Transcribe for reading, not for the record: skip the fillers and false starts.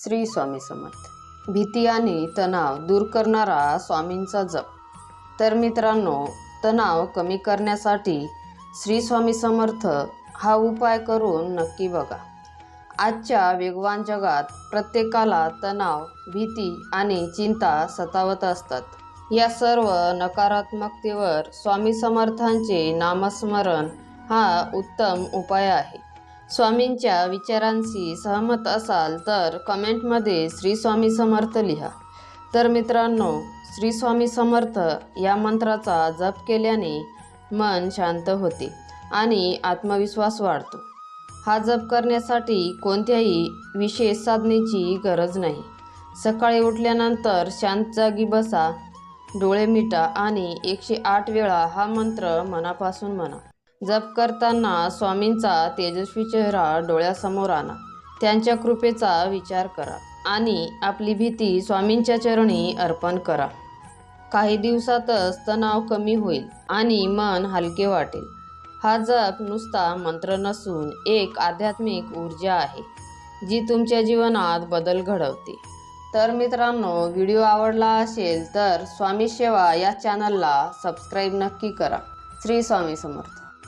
श्री स्वामी समर्थ। भीती आणि तणाव दूर करणारा स्वामींचा जप। तर मित्रांनो, तणाव कमी करण्यासाठी श्री स्वामी समर्थ हा उपाय करून नक्की बघा। आजच्या वेगवान जगात प्रत्येकाला तणाव, भीती आणि चिंता सतावत असतात। या सर्व नकारात्मकतेवर स्वामी समर्थांचे नामस्मरण हा उत्तम उपाय आहे। स्वामींच्या विचारांशी सहमत असाल तर कमेंटमध्ये श्री स्वामी समर्थ लिहा। तर मित्रांनो, श्री स्वामी समर्थ या मंत्राचा जप केल्याने मन शांत होते आणि आत्मविश्वास वाढतो। हा जप करण्यासाठी कोणत्याही विशेष साधनेची गरज नाही। सकाळी उठल्यानंतर शांत जागी बसा, डोळे मिटा आणि 108 वेळा हा मंत्र मनापासून म्हणा। जप करताना स्वामींचा तेजस्वी चेहरा डोळ्यासमोर आणा, त्यांच्या कृपेचा विचार करा आणि आपली भीती स्वामींच्या चरणी अर्पण करा। काही दिवसातच तणाव कमी होईल आणि मन हलके वाटेल। हा जप नुसता मंत्र नसून एक आध्यात्मिक ऊर्जा आहे, जी तुमच्या जीवनात बदल घडवते। तर मित्रांनो, व्हिडिओ आवडला असेल तर स्वामी सेवा या चॅनलला सबस्क्राईब नक्की करा। श्री स्वामी समर्थ।